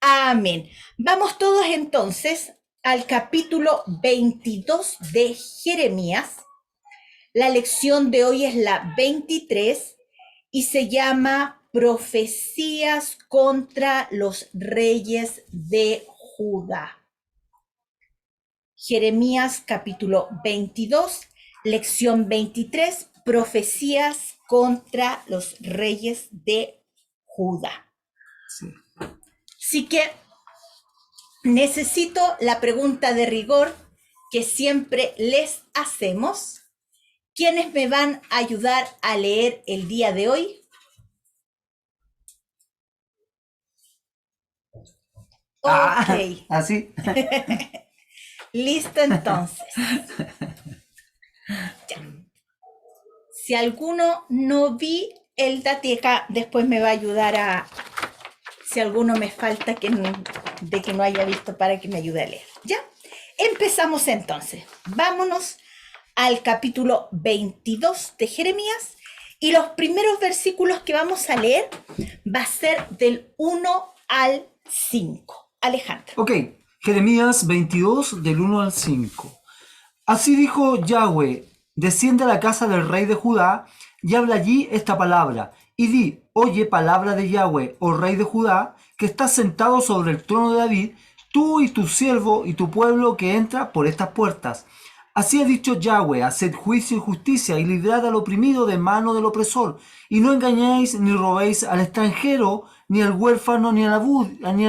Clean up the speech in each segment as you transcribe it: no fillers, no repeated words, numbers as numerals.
Amén. Vamos todos entonces al capítulo 22 de Jeremías. La lección de hoy es la 23 y se llama Profecías contra los reyes de Judá. Jeremías capítulo 22, lección 23, Profecías contra los reyes de Judá. Sí. Así que necesito la pregunta de rigor que siempre les hacemos. ¿Quiénes me van a ayudar a leer el día de hoy? Ok, Así. listo entonces. Ya. Si alguno no vi el Dateca, después me va a ayudar si alguno me falta de que no haya visto para que me ayude a leer. ¿Ya? Empezamos entonces. Vámonos al capítulo 22 de Jeremías y los primeros versículos que vamos a leer va a ser del 1 al 5. Alejandro. Ok, Jeremías 22 del 1 al 5. Así dijo Yahweh, desciende a la casa del rey de Judá y habla allí esta palabra. Y di, oye palabra de Yahweh, oh rey de Judá, que estás sentado sobre el trono de David, tú y tu siervo y tu pueblo que entra por estas puertas. Así ha dicho Yahweh, haced juicio y justicia y librad al oprimido de mano del opresor, y no engañéis ni robéis al extranjero, ni al huérfano, ni a la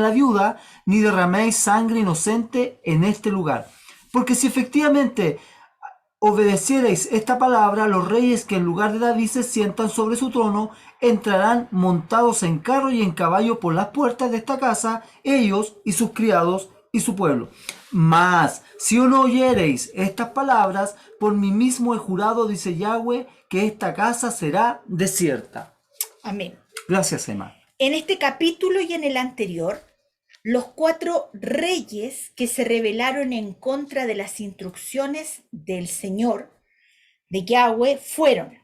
viuda, ni derraméis sangre inocente en este lugar. Porque si efectivamente obedeciereis esta palabra, los reyes que en lugar de David se sientan sobre su trono, entrarán montados en carro y en caballo por las puertas de esta casa, ellos y sus criados y su pueblo. Mas, si no oyereis estas palabras, por mí mismo he jurado, dice Yahweh, que esta casa será desierta. Amén. Gracias, Emma. En este capítulo y en el anterior, los 4 reyes que se rebelaron en contra de las instrucciones del Señor, de Yahweh, fueron,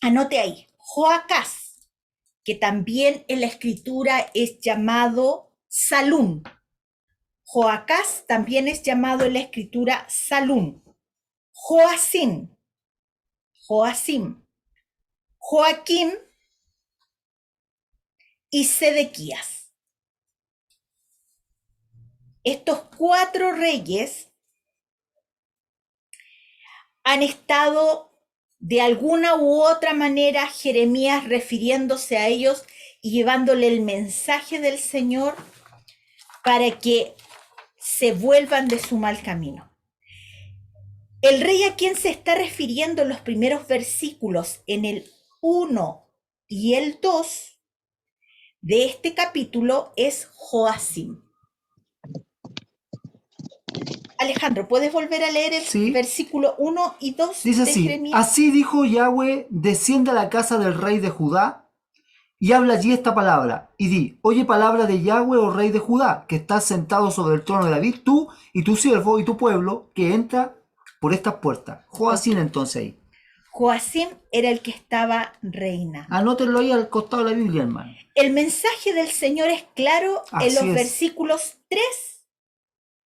anote ahí, Joacás, que también en la escritura es llamado Salum. Joacás también es llamado en la escritura Salum. Joacim, Joaquim y Sedequías. Estos 4 reyes han estado de alguna u otra manera Jeremías refiriéndose a ellos y llevándole el mensaje del Señor para que se vuelvan de su mal camino. El rey a quien se está refiriendo en los primeros versículos, en el 1 y el 2 de este capítulo, es Joacim. Alejandro, ¿puedes volver a leer el versículo 1 y 2 Dice de así, Jeremías? así dijo Yahweh, desciende a la casa del rey de Judá y habla allí esta palabra, y di, oye palabra de Yahweh, oh rey de Judá, que estás sentado sobre el trono de David, tú y tu siervo y tu pueblo, que entra por estas puertas. Joacim entonces ahí. Joacim era el que estaba reinando. Anótenlo ahí al costado de la Biblia, hermano. El mensaje del Señor es claro en los versículos 3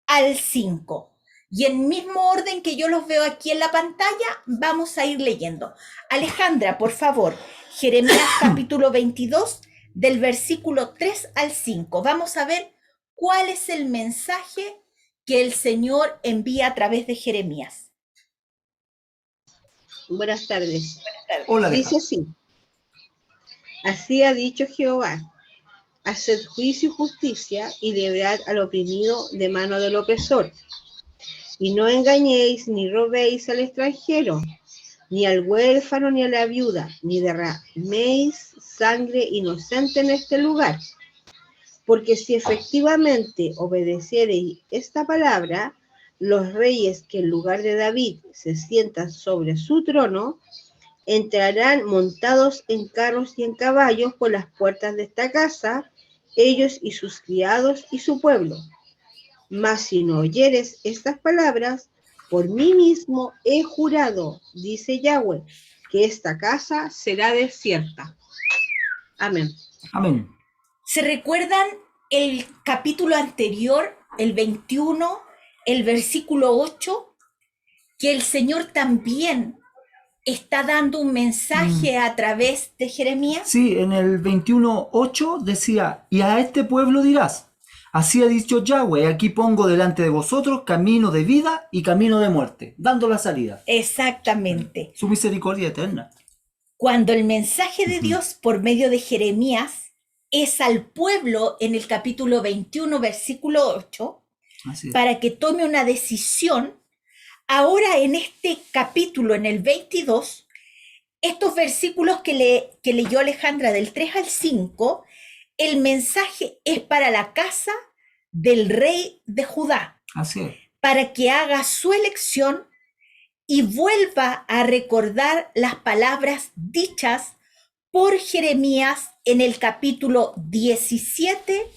al 5. Y en mismo orden que yo los veo aquí en la pantalla, vamos a ir leyendo. Alejandra, por favor, Jeremías capítulo 22, del versículo 3 al 5. Vamos a ver cuál es el mensaje que el Señor envía a través de Jeremías. Buenas tardes. Hola, dice así: así ha dicho Jehová, haced juicio y justicia y librad al oprimido de mano del opresor, y no engañéis ni robéis al extranjero, ni al huérfano ni a la viuda, ni derraméis sangre inocente en este lugar. Porque si efectivamente obedeciereis esta palabra, los reyes que en lugar de David se sientan sobre su trono, entrarán montados en carros y en caballos por las puertas de esta casa, ellos y sus criados y su pueblo. Mas si no oyeres estas palabras, por mí mismo he jurado, dice Yahweh, que esta casa será desierta. Amén. Amén. ¿Se recuerdan el capítulo anterior, el 21, el versículo 8, que el Señor también está dando un mensaje a través de Jeremías? Sí, en el 21:8 decía, y a este pueblo dirás, así ha dicho Yahweh, aquí pongo delante de vosotros camino de vida y camino de muerte, dando la salida. Exactamente. Su misericordia eterna. Cuando el mensaje de Dios por medio de Jeremías es al pueblo en el capítulo 21, versículo 8, Así es. para que tome una decisión, ahora en este capítulo, en el 22, estos versículos que leyó Alejandra del 3 al 5, el mensaje es para la casa del rey de Judá, Así es. para que haga su elección y vuelva a recordar las palabras dichas por Jeremías en el capítulo 17,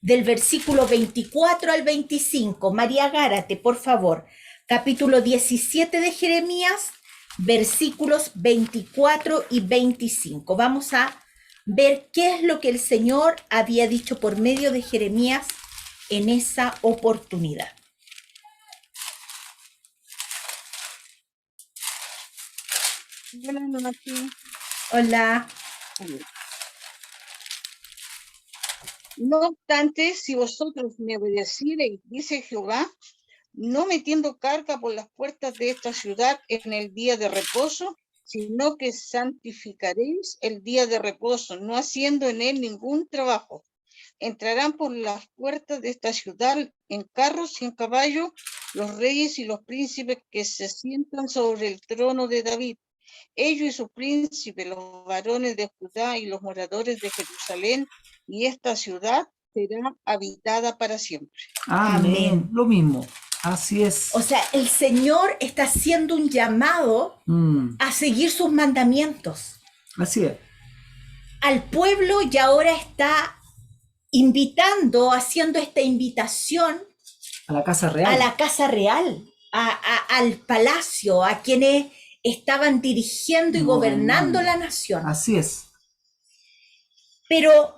del versículo 24 al 25. María Gárate, por favor. Capítulo 17 de Jeremías, versículos 24 y 25. Vamos a ver qué es lo que el Señor había dicho por medio de Jeremías en esa oportunidad. Buenas noches. Hola. No obstante, si vosotros me obedeciereis, dice Jehová, no metiendo carga por las puertas de esta ciudad en el día de reposo, sino que santificaréis el día de reposo, no haciendo en él ningún trabajo. Entrarán por las puertas de esta ciudad en carros y en caballos los reyes y los príncipes que se sientan sobre el trono de David. Ellos y sus príncipes, los varones de Judá y los moradores de Jerusalén, y esta ciudad será habitada para siempre. Amén. Amén. Lo mismo. Así es. O sea, el Señor está haciendo un llamado a seguir sus mandamientos Así es. al pueblo, y ahora está invitando, haciendo esta invitación A la casa real. a la casa real, al palacio, a quienes estaban dirigiendo y gobernando la nación. Así es. Pero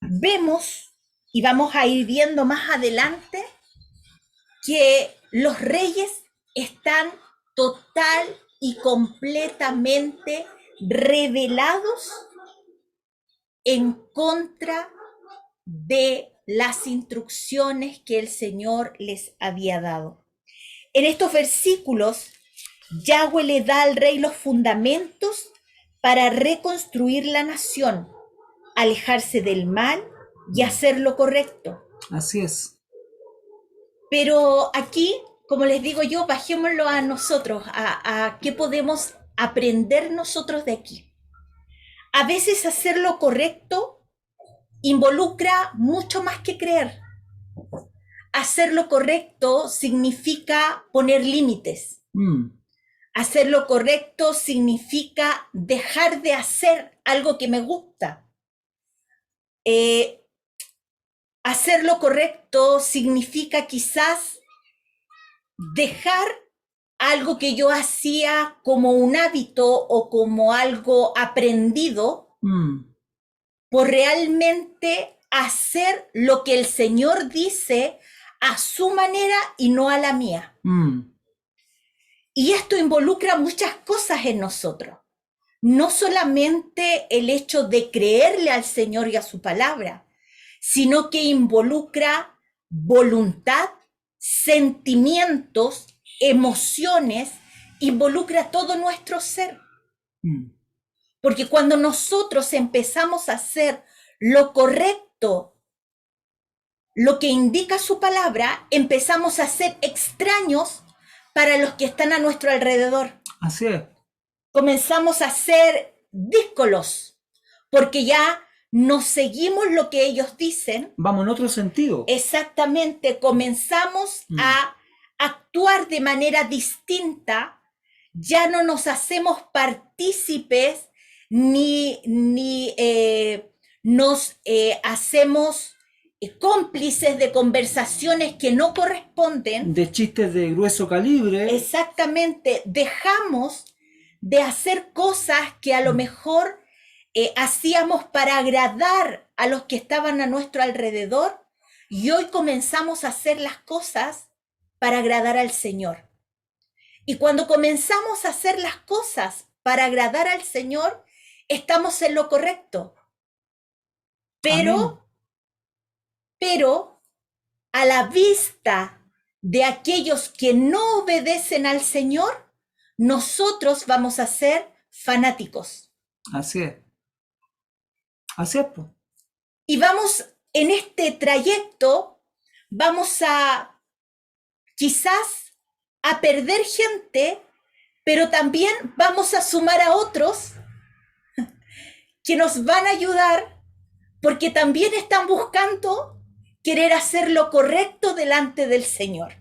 vemos, y vamos a ir viendo más adelante, que los reyes están total y completamente rebelados en contra de las instrucciones que el Señor les había dado. En estos versículos, Yahweh le da al rey los fundamentos para reconstruir la nación, alejarse del mal y hacer lo correcto. Así es. Pero aquí, como les digo yo, bajémoslo a nosotros, a qué podemos aprender nosotros de aquí. A veces hacer lo correcto involucra mucho más que creer. Hacer lo correcto significa poner límites. Hacer lo correcto significa dejar de hacer algo que me gusta. Hacer lo correcto significa quizás dejar algo que yo hacía como un hábito o como algo aprendido por realmente hacer lo que el Señor dice a su manera y no a la mía. Y esto involucra muchas cosas en nosotros. No solamente el hecho de creerle al Señor y a su palabra, sino que involucra voluntad, sentimientos, emociones, involucra todo nuestro ser. Porque cuando nosotros empezamos a hacer lo correcto, lo que indica su palabra, empezamos a ser extraños para los que están a nuestro alrededor. Así es. Comenzamos a ser díscolos, porque ya no seguimos lo que ellos dicen. Vamos en otro sentido. Exactamente, comenzamos a actuar de manera distinta, ya no nos hacemos partícipes ni nos hacemos cómplices de conversaciones que no corresponden. De chistes de grueso calibre. Exactamente, dejamos de hacer cosas que a lo mejor hacíamos para agradar a los que estaban a nuestro alrededor, y hoy comenzamos a hacer las cosas para agradar al Señor. Y cuando comenzamos a hacer las cosas para agradar al Señor, estamos en lo correcto. Amén. Pero a la vista de aquellos que no obedecen al Señor, nosotros vamos a ser fanáticos. Así es. Así es, pues. Y vamos en este trayecto, vamos a quizás a perder gente, pero también vamos a sumar a otros que nos van a ayudar, porque también están buscando querer hacer lo correcto delante del Señor.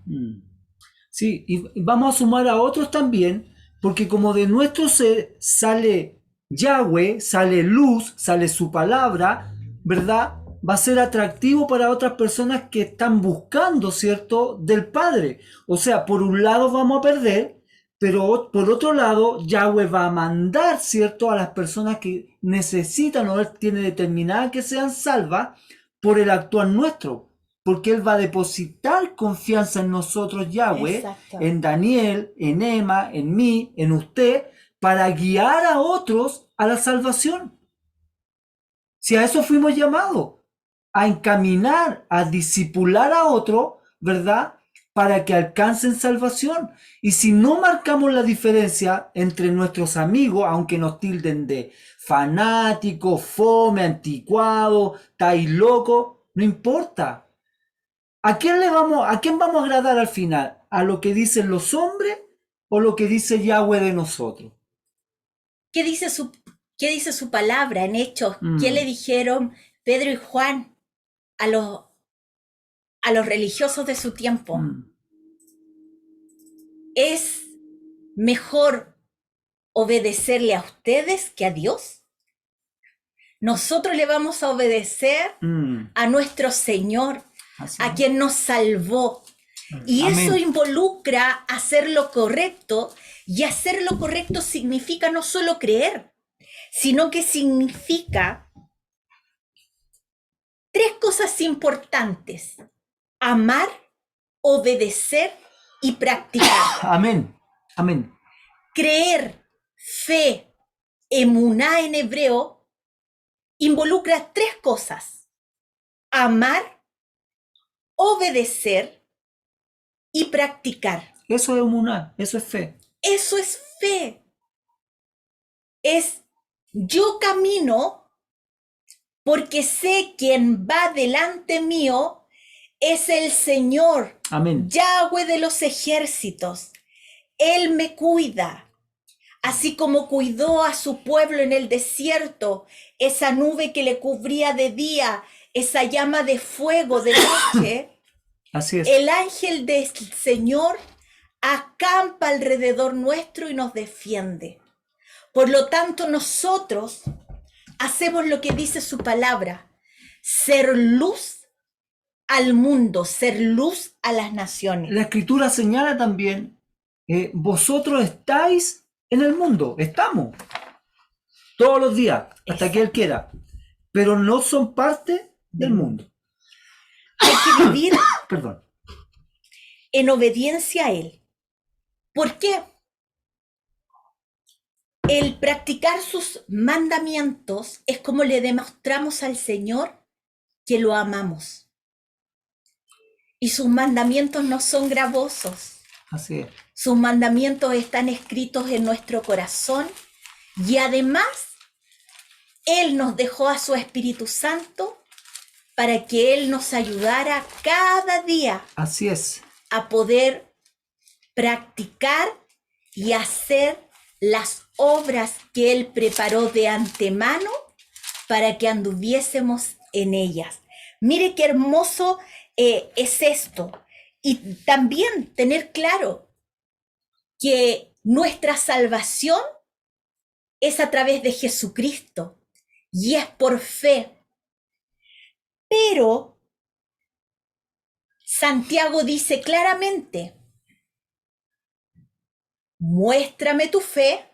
Sí, y vamos a sumar a otros también, porque como de nuestro ser sale Yahweh, sale luz, sale su palabra, ¿verdad? Va a ser atractivo para otras personas que están buscando, ¿cierto?, del Padre. O sea, por un lado vamos a perder, pero por otro lado, Yahweh va a mandar, ¿cierto?, a las personas que necesitan o Él tiene determinada que sean salvas por el actuar nuestro. Porque Él va a depositar confianza en nosotros, Yahweh, Exacto. en Daniel, en Emma, en mí, en usted, para guiar a otros a la salvación. Si a eso fuimos llamados, a encaminar, a discipular a otro, ¿verdad?, para que alcancen salvación. Y si no marcamos la diferencia entre nuestros amigos, aunque nos tilden de fanáticos, fome, anticuado, estáis loco, no importa. ¿A quién vamos a agradar al final? ¿A lo que dicen los hombres o lo que dice Yahweh de nosotros? ¿Qué dice su palabra en Hechos? ¿Qué le Mm. dijeron Pedro y Juan a los religiosos de su tiempo? Mm. ¿Es mejor obedecerle a ustedes que a Dios? Nosotros le vamos a obedecer a nuestro Señor, Así a es. quien nos salvó. Y Amén. eso involucra hacer lo correcto, y hacer lo correcto significa no solo creer, sino que significa 3 cosas importantes: amar, obedecer y practicar. Amén. Amén. Creer, fe, emuná en hebreo, involucra 3 cosas: amar, obedecer y practicar. Eso es emuná, eso es fe. Eso es fe. Es yo camino porque sé quien va delante mío es el Señor, Amén. Yahweh de los ejércitos. Él me cuida, así como cuidó a su pueblo en el desierto, esa nube que le cubría de día, esa llama de fuego de noche. Así es. El ángel del Señor acampa alrededor nuestro y nos defiende. Por lo tanto, nosotros hacemos lo que dice su palabra: ser luz al mundo, ser luz a las naciones. La escritura señala también, vosotros estáis en el mundo, estamos todos los días, hasta que Él quiera, pero no son parte del mundo. Hay que vivir Perdón. en obediencia a Él. ¿Por qué? El practicar sus mandamientos es como le demostramos al Señor que lo amamos. Y sus mandamientos no son gravosos. Así es. Sus mandamientos están escritos en nuestro corazón, y además Él nos dejó a su Espíritu Santo para que Él nos ayudara cada día Así es. a poder practicar y hacer las obras que Él preparó de antemano para que anduviésemos en ellas. Mire qué hermoso es esto. Y también tener claro que nuestra salvación es a través de Jesucristo y es por fe. Pero Santiago dice claramente: muéstrame tu fe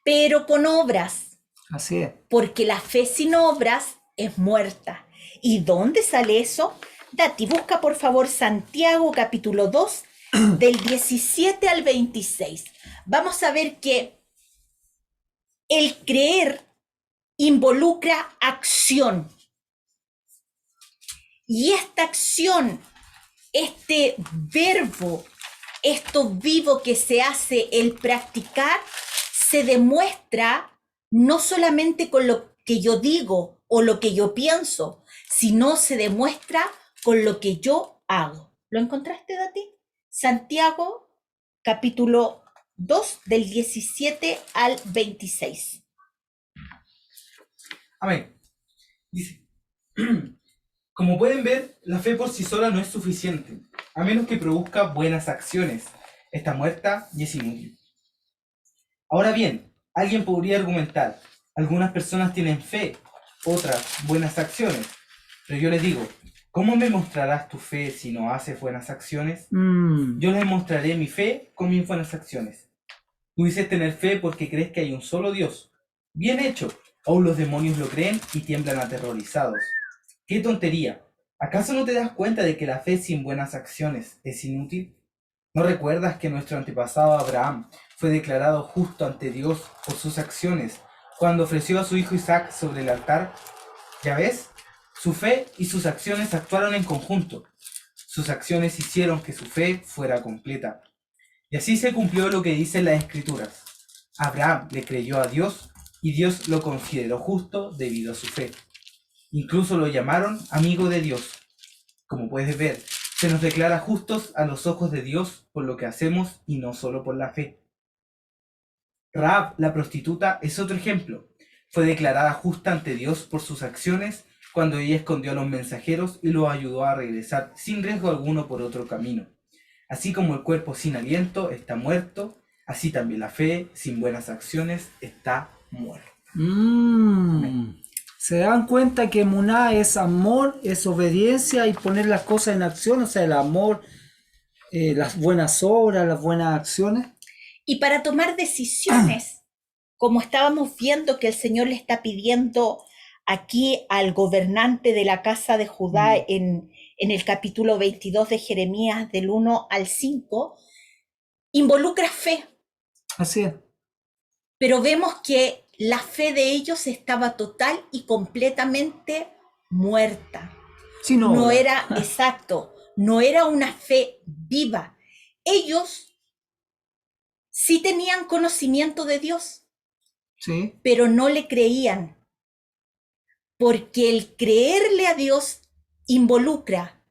pero con obras, Así es. porque la fe sin obras es muerta. ¿Y dónde sale eso? Dati, busca por favor Santiago capítulo 2, del 17 al 26. Vamos a ver que el creer involucra acción. Y esta acción, este verbo, esto vivo que se hace, el practicar, se demuestra no solamente con lo que yo digo o lo que yo pienso, sino se demuestra con lo que yo hago. ¿Lo encontraste, Dati? Santiago, capítulo 2, del 17 al 26. Amén. Dice, como pueden ver, la fe por sí sola no es suficiente, a menos que produzca buenas acciones. Está muerta y es inútil. Ahora bien, alguien podría argumentar, algunas personas tienen fe, otras buenas acciones. Pero yo les digo, ¿cómo me mostrarás tu fe si no haces buenas acciones? Yo les mostraré mi fe con mis buenas acciones. Tú dices tener fe porque crees que hay un solo Dios. Bien hecho. Aún los demonios lo creen y tiemblan aterrorizados. ¡Qué tontería! ¿Acaso no te das cuenta de que la fe sin buenas acciones es inútil? ¿No recuerdas que nuestro antepasado Abraham fue declarado justo ante Dios por sus acciones cuando ofreció a su hijo Isaac sobre el altar? ¿Ya ves? Su fe y sus acciones actuaron en conjunto. Sus acciones hicieron que su fe fuera completa. Y así se cumplió lo que dicen las Escrituras. Abraham le creyó a Dios y Dios lo consideró justo debido a su fe. Incluso lo llamaron amigo de Dios. Como puedes ver, se nos declara justos a los ojos de Dios por lo que hacemos y no solo por la fe. Rahab, la prostituta, es otro ejemplo. Fue declarada justa ante Dios por sus acciones cuando ella escondió a los mensajeros y los ayudó a regresar sin riesgo alguno por otro camino. Así como el cuerpo sin aliento está muerto, así también la fe sin buenas acciones está muerta. ¿Se dan cuenta que emuná es amor, es obediencia y poner las cosas en acción? O sea, el amor, las buenas obras, las buenas acciones. Y para tomar decisiones, como estábamos viendo que el Señor le está pidiendo aquí al gobernante de la casa de Judá en el capítulo 22 de Jeremías, del 1 al 5, involucra fe. Así es. Pero vemos que la fe de ellos estaba total y completamente muerta. Sin obra. No era exacto, no era una fe viva. Ellos sí tenían conocimiento de Dios, Sí. pero no le creían, porque el creerle a Dios involucra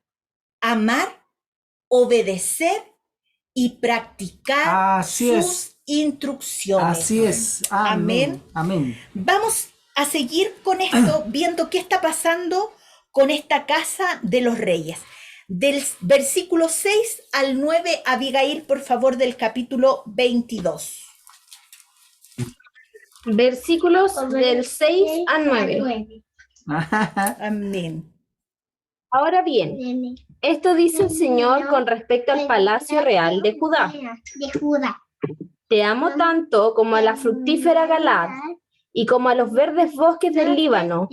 amar, obedecer y practicar sus instrucciones. Así es. Amén. Amén. Vamos a seguir con esto, viendo qué está pasando con esta casa de los reyes. Del versículo 6 al 9, Abigail, por favor, del capítulo 22. Versículos del 6 al 9. Amén. Ahora bien, esto dice el Señor con respecto al palacio real de Judá. Te amo tanto como a la fructífera Galaad y como a los verdes bosques del Líbano,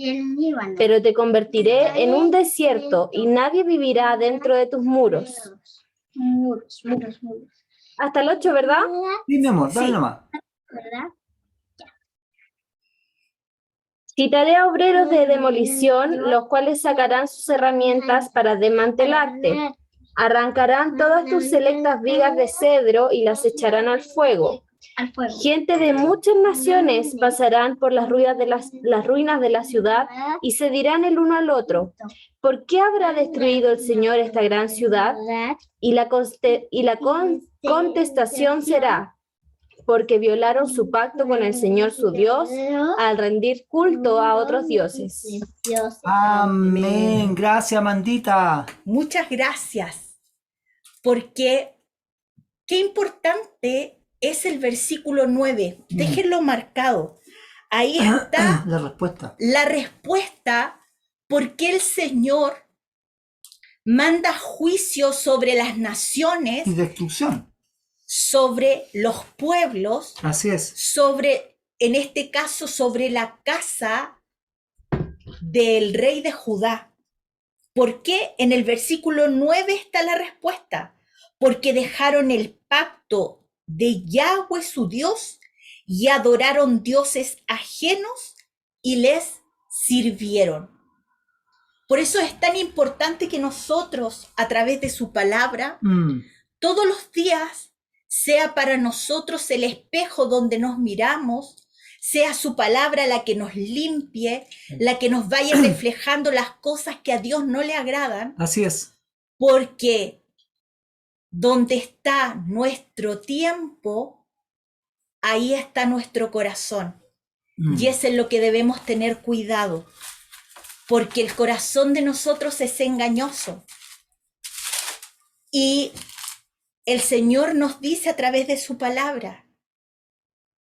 pero te convertiré en un desierto y nadie vivirá dentro de tus muros. Hasta el 8, ¿verdad? Sí, mi amor, dale Sí. nomás. Citaré a obreros de demolición, los cuales sacarán sus herramientas para desmantelarte. Arrancarán todas tus selectas vigas de cedro y las echarán al fuego. Gente de muchas naciones pasarán por las ruinas de la ciudad y se dirán el uno al otro: ¿por qué habrá destruido el Señor esta gran ciudad? Y la contestación será: porque violaron su pacto con el Señor su Dios al rendir culto a otros dioses. Amén. Gracias, Mandita. Muchas gracias, porque qué importante es el versículo 9. Déjenlo marcado. Ahí está La respuesta. la respuesta por qué el Señor manda juicio sobre las naciones, Y destrucción. sobre los pueblos, Así es. sobre en este caso sobre la casa del rey de Judá. ¿Por qué? En el versículo 9 está la respuesta. Porque dejaron el pacto de Yahweh su Dios y adoraron dioses ajenos y les sirvieron. Por eso es tan importante que nosotros, a través de su palabra, todos los días sea para nosotros el espejo donde nos miramos, sea su palabra la que nos limpie, la que nos vaya reflejando las cosas que a Dios no le agradan. Así es. Porque donde está nuestro tiempo, ahí está nuestro corazón. Y es en lo que debemos tener cuidado. Porque el corazón de nosotros es engañoso. Y el Señor nos dice a través de su palabra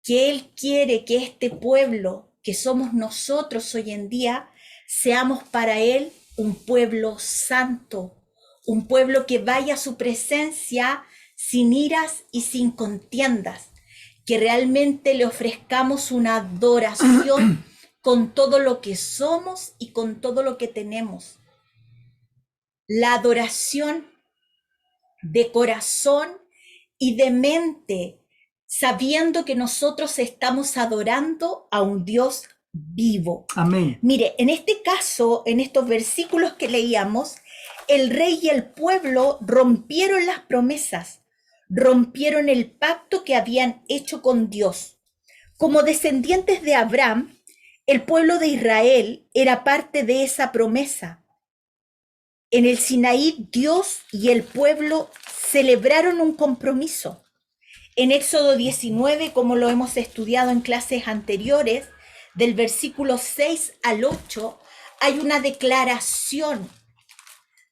que Él quiere que este pueblo, que somos nosotros hoy en día, seamos para Él un pueblo santo, un pueblo que vaya a su presencia sin iras y sin contiendas, que realmente le ofrezcamos una adoración con todo lo que somos y con todo lo que tenemos. La adoración de corazón y de mente, sabiendo que nosotros estamos adorando a un Dios vivo. Amén. Mire, en este caso, en estos versículos que leíamos, el rey y el pueblo rompieron las promesas, rompieron el pacto que habían hecho con Dios. Como descendientes de Abraham, el pueblo de Israel era parte de esa promesa. En el Sinaí, Dios y el pueblo celebraron un compromiso. En Éxodo 19, como lo hemos estudiado en clases anteriores, del versículo 6 al 8, hay una declaración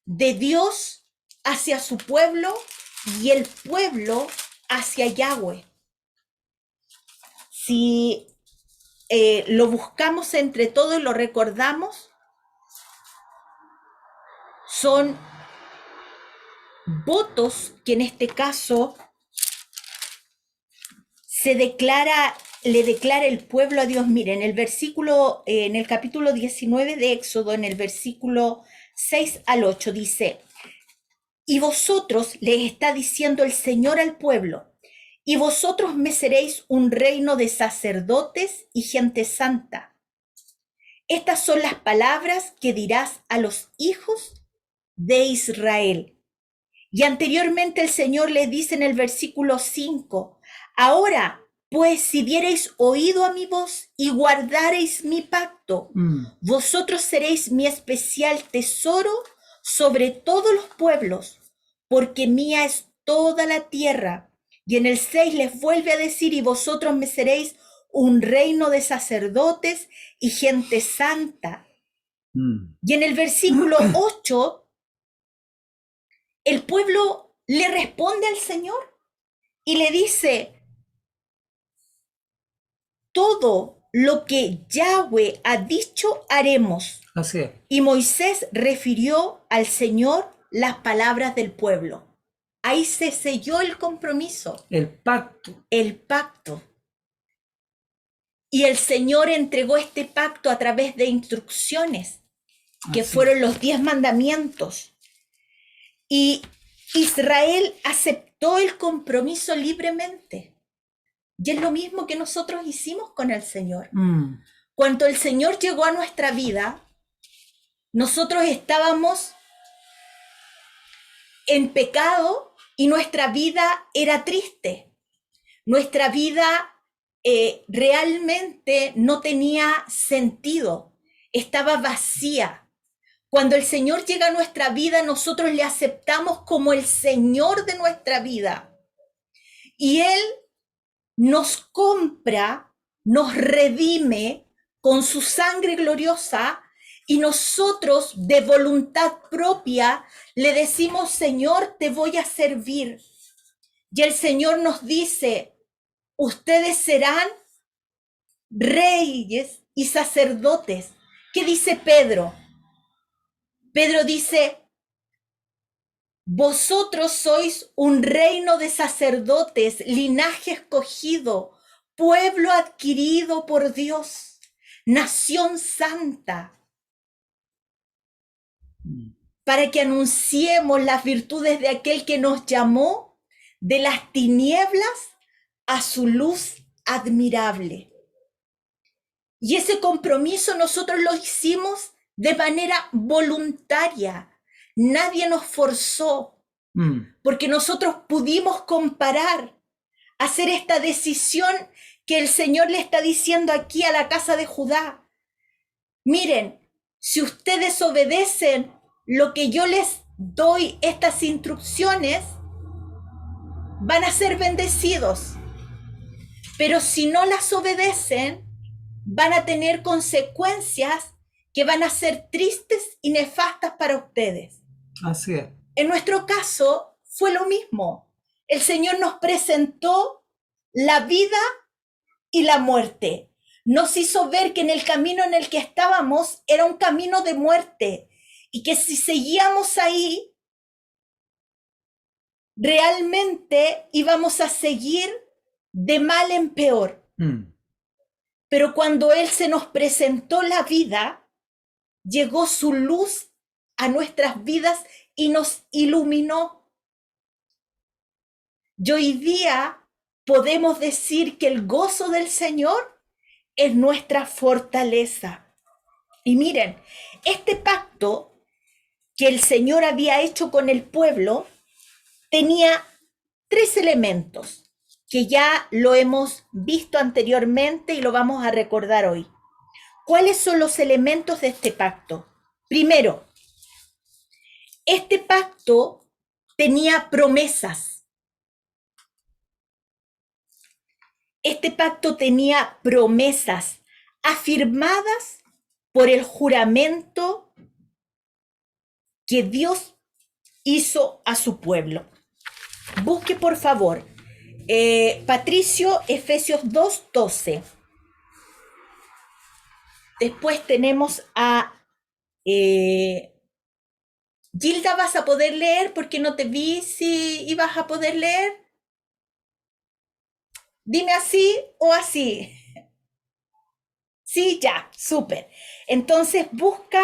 de Dios hacia su pueblo y el pueblo hacia Yahweh. Si lo buscamos entre todos y lo recordamos, son votos que en este caso le declara el pueblo a Dios. Miren, en el capítulo 19 de Éxodo, en el versículo 6 al 8, dice: y vosotros, les está diciendo el Señor al pueblo, y vosotros me seréis un reino de sacerdotes y gente santa. Estas son las palabras que dirás a los hijos de Israel. Y anteriormente el Señor le dice en el versículo 5, ahora, pues si diereis oído a mi voz y guardareis mi pacto, vosotros seréis mi especial tesoro sobre todos los pueblos, porque mía es toda la tierra. Y en el 6 les vuelve a decir, y vosotros me seréis un reino de sacerdotes y gente santa. Y en el versículo 8, el pueblo le responde al Señor y le dice: todo lo que Yahweh ha dicho haremos. Así es. Y Moisés refirió al Señor las palabras del pueblo. Ahí se selló el compromiso. El pacto. El pacto. Y el Señor entregó este pacto a través de instrucciones, que fueron los 10 mandamientos. Y Israel aceptó el compromiso libremente. Y es lo mismo que nosotros hicimos con el Señor. Cuando el Señor llegó a nuestra vida, nosotros estábamos en pecado y nuestra vida era triste. Nuestra vida realmente no tenía sentido, estaba vacía. Cuando el Señor llega a nuestra vida, nosotros le aceptamos como el Señor de nuestra vida. Y Él nos compra, nos redime con su sangre gloriosa, y nosotros de voluntad propia le decimos: Señor, te voy a servir. Y el Señor nos dice: ustedes serán reyes y sacerdotes. ¿Qué dice Pedro? Pedro dice: vosotros sois un reino de sacerdotes, linaje escogido, pueblo adquirido por Dios, nación santa, para que anunciemos las virtudes de aquel que nos llamó de las tinieblas a su luz admirable. Y ese compromiso nosotros lo hicimos de manera voluntaria. Nadie nos forzó, porque nosotros pudimos comparar, hacer esta decisión que el Señor le está diciendo aquí a la casa de Judá. Miren, si ustedes obedecen lo que yo les doy, estas instrucciones, van a ser bendecidos. Pero si no las obedecen, van a tener consecuencias que van a ser tristes y nefastas para ustedes. Así es. En nuestro caso fue lo mismo. El Señor nos presentó la vida y la muerte. Nos hizo ver que en el camino en el que estábamos era un camino de muerte y que si seguíamos ahí, realmente íbamos a seguir de mal en peor. Pero cuando Él se nos presentó la vida, llegó su luz a nuestras vidas y nos iluminó. Y hoy día podemos decir que el gozo del Señor es nuestra fortaleza. Y miren, este pacto que el Señor había hecho con el pueblo tenía 3 elementos que ya lo hemos visto anteriormente y lo vamos a recordar hoy. ¿Cuáles son los elementos de este pacto? Primero, este pacto tenía promesas. Este pacto tenía promesas afirmadas por el juramento que Dios hizo a su pueblo. Busque por favor, Patricio, Efesios 2:12. Después tenemos a Gilda. ¿Vas a poder leer? Porque no te vi si ibas a poder leer. Dime así o así. Sí, ya, súper. Entonces busca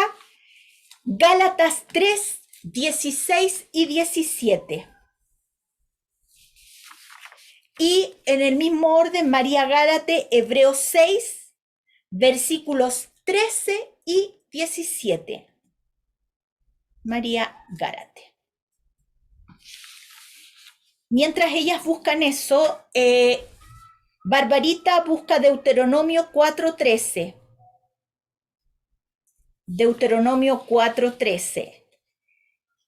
Gálatas 3, 16 y 17. Y en el mismo orden, María Gárate, Hebreos 6, versículos 13 y 17. María Gárate. Mientras ellas buscan eso, Barbarita busca Deuteronomio 4:13. Deuteronomio 4:13.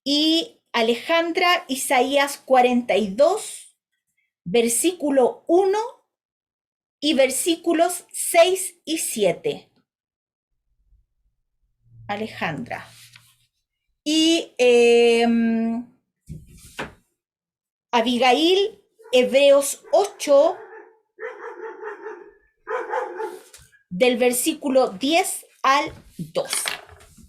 Y Alejandra, Isaías 42, versículo 1 y versículos 6 y 7. Alejandra. Y Abigail, Hebreos 8, del versículo 10 al 12.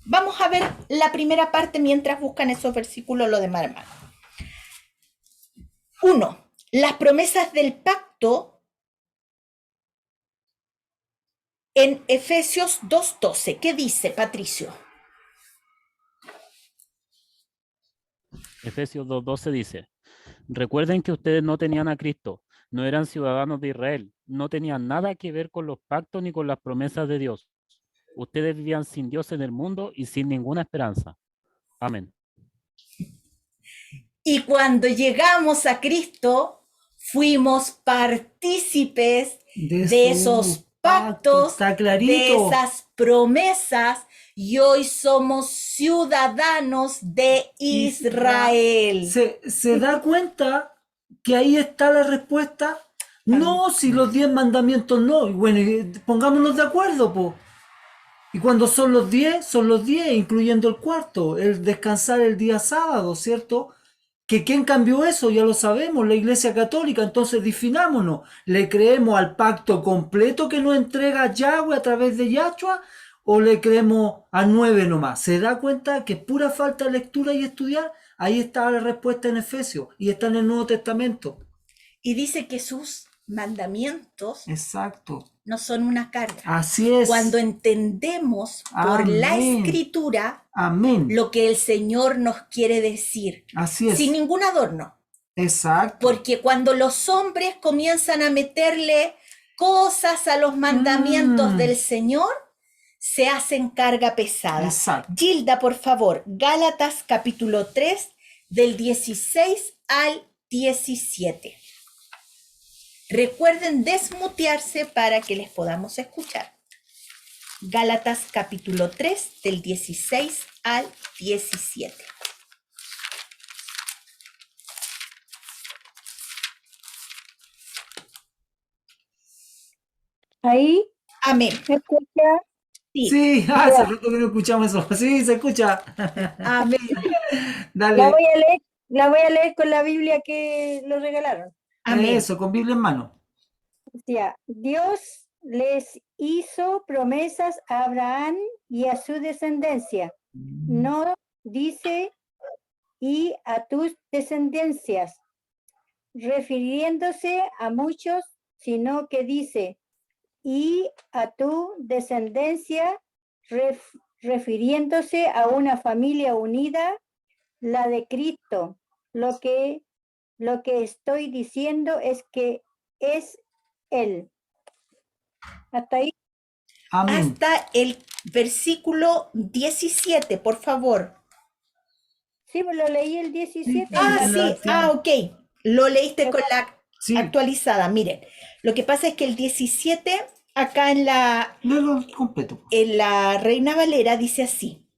Vamos a ver la primera parte mientras buscan esos versículos, lo demás, hermano. 1. Las promesas del pacto en Efesios 2:12. ¿Qué dice, Patricio? Efesios 2:12 dice: recuerden que ustedes no tenían a Cristo, no eran ciudadanos de Israel, no tenían nada que ver con los pactos ni con las promesas de Dios. Ustedes vivían sin Dios en el mundo y sin ninguna esperanza. Amén. Y cuando llegamos a Cristo, fuimos partícipes de esos pactos, está clarito, de esas promesas, y hoy somos ciudadanos de Israel. ¿Se da cuenta que ahí está la respuesta? No, si los 10 mandamientos no. Y bueno, pongámonos de acuerdo, po. Y cuando son los 10, incluyendo el cuarto, el descansar el día sábado, ¿cierto? ¿Que quién cambió eso? Ya lo sabemos, la Iglesia Católica. Entonces definámonos. ¿Le creemos al pacto completo que nos entrega Yahweh a través de Yahshua? ¿O le creemos a 9 nomás? ¿Se da cuenta que pura falta de lectura y estudiar? Ahí está la respuesta en Efesios y está en el Nuevo Testamento. Y dice que Jesús mandamientos Exacto. no son una carga. Así es. Cuando entendemos por la Amén. escritura Amén. lo que el Señor nos quiere decir, Así es. sin ningún adorno. Exacto. Porque cuando los hombres comienzan a meterle cosas a los mandamientos del Señor, se hacen carga pesada. Exacto. Gilda, por favor, Gálatas capítulo 3, del 16 al 17. Recuerden desmutearse para que les podamos escuchar. Gálatas capítulo 3, del 16 al 17. Ahí, Amén. ¿me escucha? Sí. Sí, hace rato que no escuchamos eso. Sí, se escucha. Amén. Dale. La voy a leer con la Biblia que lo regalaron. Amén. Eso, con Biblia en mano. Decía, Dios les hizo promesas a Abraham y a su descendencia. No dice y a tus descendencias, refiriéndose a muchos, sino que dice y a tu descendencia, refiriéndose a una familia unida, la de Cristo. Lo que estoy diciendo es que es Él. Hasta ahí. Amén. Hasta el versículo 17, por favor. Sí, pues lo leí el 17. Ok. Lo leíste con la Sí. actualizada. Miren, lo que pasa es que el 17, acá en la Léelo completo. Reina Valera, dice así.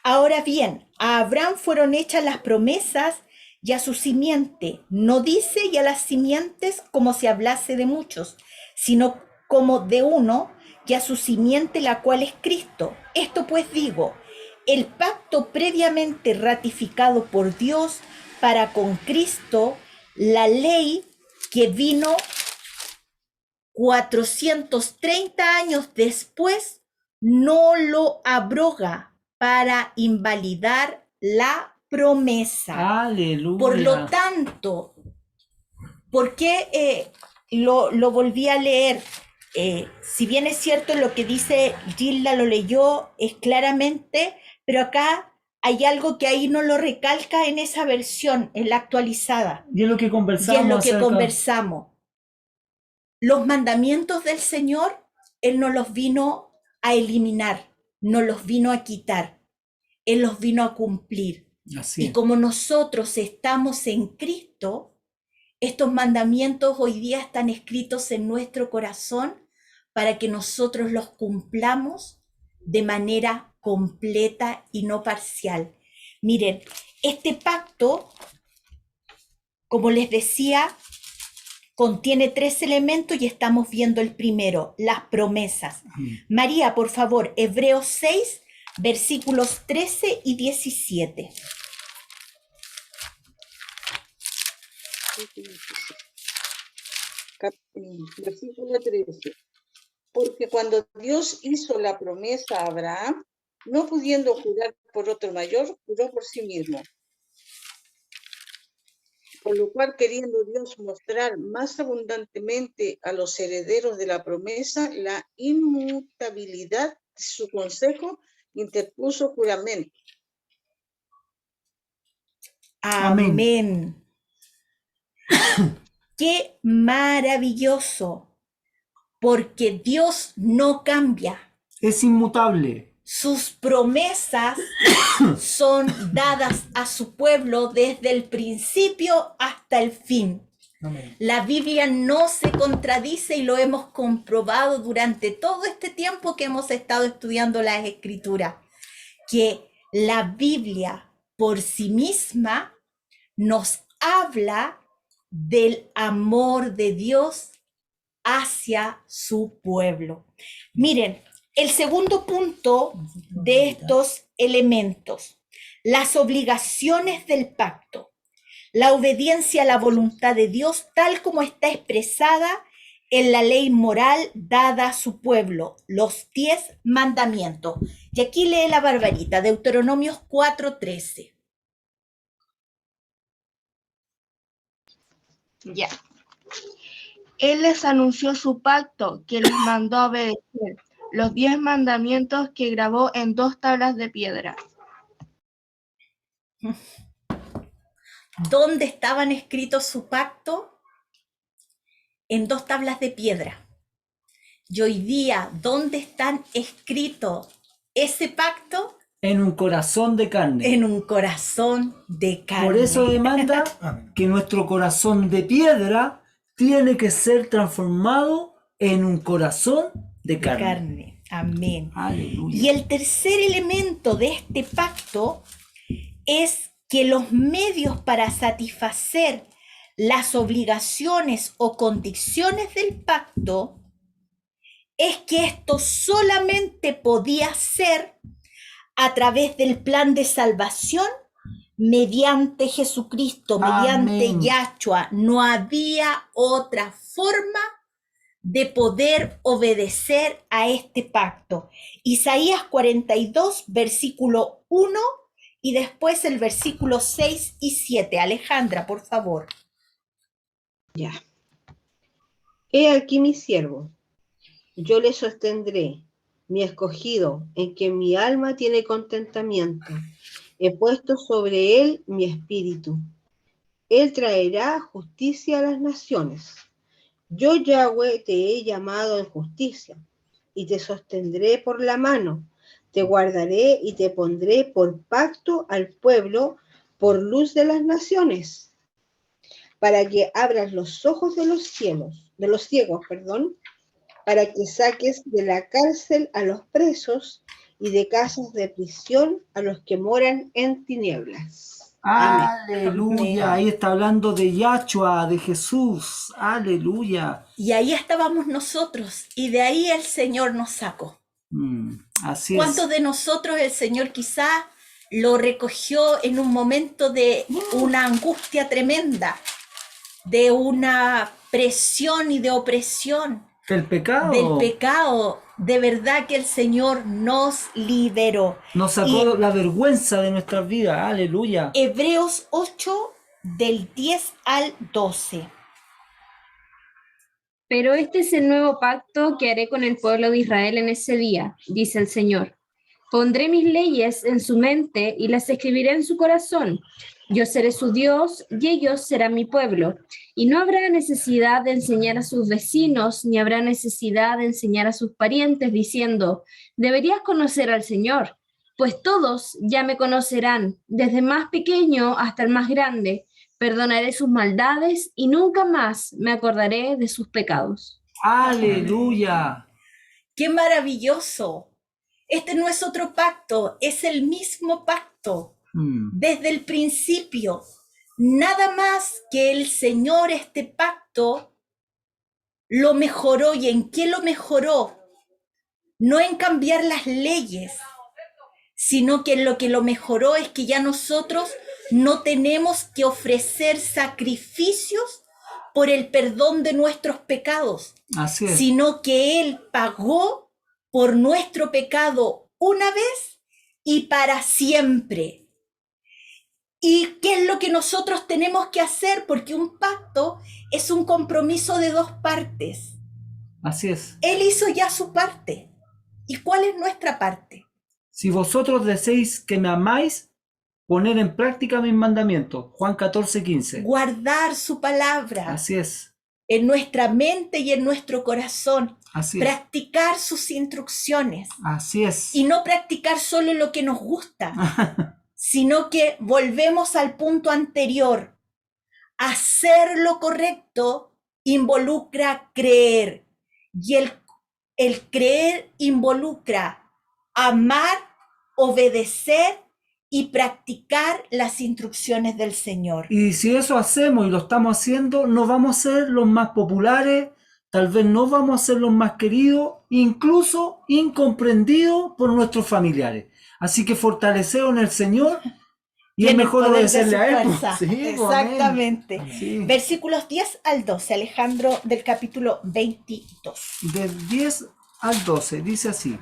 Ahora bien, a Abraham fueron hechas las promesas y a su simiente. No dice y a las simientes como si hablase de muchos, sino como de uno y a su simiente, la cual es Cristo. Esto pues digo, el pacto previamente ratificado por Dios para con Cristo, la ley que vino 430 años después, no lo abroga para invalidar la promesa. Aleluya. Por lo tanto, ¿por qué lo volví a leer? Si bien es cierto lo que dice Gilda, lo leyó, es claramente, pero acá hay algo que ahí no lo recalca en esa versión, en la actualizada. Y es lo que conversamos. Y es lo que acerca- conversamos. Los mandamientos del Señor, Él no los vino a eliminar, no los vino a quitar, Él los vino a cumplir. Así Y es. como nosotros estamos en Cristo, estos mandamientos hoy día están escritos en nuestro corazón para que nosotros los cumplamos de manera completa y no parcial. Miren, este pacto, como les decía, contiene 3 elementos y estamos viendo el primero, las promesas. Amén. María, por favor, Hebreos 6, versículos 13 y 17. Versículo 13. Porque cuando Dios hizo la promesa a Abraham, no pudiendo jurar por otro mayor, juró por sí mismo. Por lo cual, queriendo Dios mostrar más abundantemente a los herederos de la promesa la inmutabilidad de su consejo, interpuso juramento. Amén. Qué maravilloso, porque Dios no cambia. Es inmutable. Sus promesas son dadas a su pueblo desde el principio hasta el fin. Amén. La Biblia no se contradice y lo hemos comprobado durante todo este tiempo que hemos estado estudiando las Escrituras, que la Biblia por sí misma nos habla del amor de Dios hacia su pueblo. Miren, el segundo punto de estos elementos, las obligaciones del pacto, la obediencia a la voluntad de Dios tal como está expresada en la ley moral dada a su pueblo, los 10 mandamientos. Y aquí lee la Barbarita, Deuteronomios 4:13. Ya. Él les anunció su pacto, que les mandó a obedecer, los 10 mandamientos que grabó en 2 tablas de piedra. ¿Dónde estaban escritos su pacto? En 2 tablas de piedra. Y hoy día, ¿dónde están escritos ese pacto? En un corazón de carne. En un corazón de carne. Por eso demanda Amén. que nuestro corazón de piedra tiene que ser transformado en un corazón de de carne. carne. Amén. Aleluya. Y el tercer elemento de este pacto es que los medios para satisfacer las obligaciones o condiciones del pacto es que esto solamente podía ser a través del plan de salvación mediante Jesucristo, mediante Amén. Yahshua. No había otra forma de poder obedecer a este pacto. Isaías 42, versículo 1 y después el versículo 6 y 7. Alejandra, por favor. Ya. He aquí mi siervo, yo le sostendré, mi escogido, en quien mi alma tiene contentamiento. He puesto sobre él mi espíritu. Él traerá justicia a las naciones. Yo, Yahweh, te he llamado en justicia, y te sostendré por la mano. Te guardaré y te pondré por pacto al pueblo, por luz de las naciones, para que abras los ojos de los ciegos, para que saques de la cárcel a los presos y de casas de prisión a los que moran en tinieblas. Amén. Aleluya. Ahí está hablando de Yahshua, de Jesús. Aleluya. Y ahí estábamos nosotros, y de ahí el Señor nos sacó. Así ¿Cuántos es. de nosotros el Señor quizá lo recogió en un momento de una angustia tremenda, de una presión y de opresión, El pecado del pecado? De verdad que el Señor nos liberó. nos sacó la vergüenza de nuestras vidas. Aleluya. Hebreos 8, del 10 al 12. Pero este es el nuevo pacto que haré con el pueblo de Israel en ese día, dice el Señor. Pondré mis leyes en su mente y las escribiré en su corazón. Yo seré su Dios y ellos serán mi pueblo. Y no habrá necesidad de enseñar a sus vecinos, ni habrá necesidad de enseñar a sus parientes, diciendo, deberías conocer al Señor, pues todos ya me conocerán, desde el más pequeño hasta el más grande. Perdonaré sus maldades y nunca más me acordaré de sus pecados. Aleluya. ¡Qué maravilloso! Este no es otro pacto, es el mismo pacto. Desde el principio, nada más que el Señor este pacto lo mejoró. ¿Y en qué lo mejoró? No en cambiar las leyes, sino que en lo que lo mejoró es que ya nosotros no tenemos que ofrecer sacrificios por el perdón de nuestros pecados, Así es. sino que Él pagó por nuestro pecado una vez y para siempre. ¿Y qué es lo que nosotros tenemos que hacer? Porque un pacto es un compromiso de dos partes. Así es. Él hizo ya su parte. ¿Y cuál es nuestra parte? Si vosotros deseáis que me amáis, poner en práctica mis mandamientos. Juan 14:15. Guardar su palabra Así es. en nuestra mente y en nuestro corazón. Así es. Practicar sus instrucciones. Así es. Y no practicar solo lo que nos gusta, sino que volvemos al punto anterior. Hacer lo correcto involucra creer. Y el creer involucra amar, obedecer y practicar las instrucciones del Señor. Y si eso hacemos y lo estamos haciendo, no vamos a ser los más populares, tal vez no vamos a ser los más queridos, incluso incomprendidos por nuestros familiares. Así que fortaleceos en el Señor y es en el mejor poder de obedecerle su a Él. fuerza. Sí, pues, Exactamente. amén. Sí. Versículos 10 al 12, Alejandro, del capítulo 22. Del 10 al 12, dice así.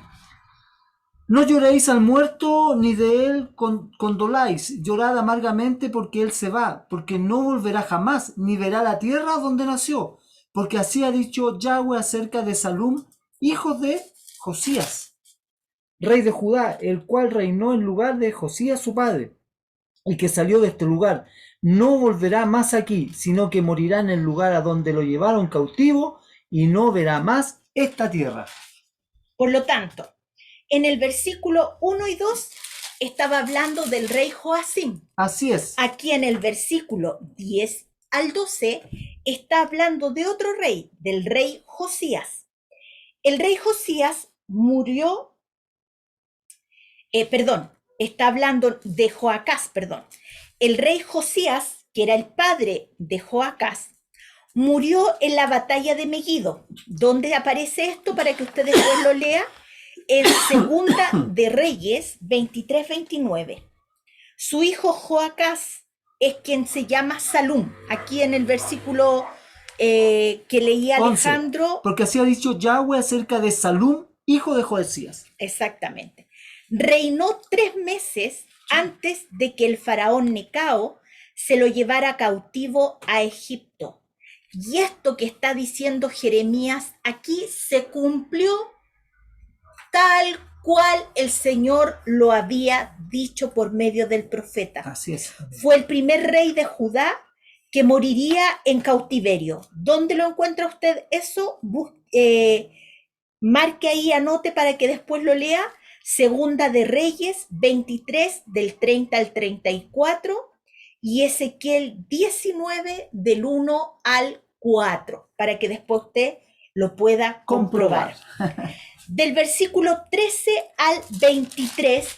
No lloréis al muerto, ni de él condoláis. Llorad amargamente porque él se va, porque no volverá jamás, ni verá la tierra donde nació. porque así ha dicho Yahweh acerca de Salum, hijo de Josías, rey de Judá, el cual reinó en lugar de Josías su padre, y que salió de este lugar. No volverá más aquí, sino que morirá en el lugar a donde lo llevaron cautivo, y no verá más esta tierra. Por lo tanto, en el versículo 1 y 2 estaba hablando del rey Joacim. Así es. Aquí en el versículo 10 al 12 está hablando de otro rey, del rey Josías. El rey Josías murió, está hablando de Joacás, El rey Josías, que era el padre de Joacás, murió en la batalla de Megiddo. ¿Dónde aparece esto para que ustedes después lo lean? En Segunda de Reyes 23-29. Su hijo Joacás es quien se llama Salum. Aquí en el versículo que leía Alejandro. 11, porque así ha dicho Yahweh acerca de Salum, hijo de Josías. Exactamente. Reinó 3 meses antes de que el faraón Necao se lo llevara cautivo a Egipto. Y esto que está diciendo Jeremías aquí se cumplió tal cual el Señor lo había dicho por medio del profeta. Así es. Fue el primer rey de Judá que moriría en cautiverio. ¿Dónde lo encuentra usted eso? Marque ahí, anote para que después lo lea. Segunda de Reyes 23 del 30 al 34 y Ezequiel 19 del 1 al 4 para que después usted lo pueda comprobar. Del versículo 13 al 23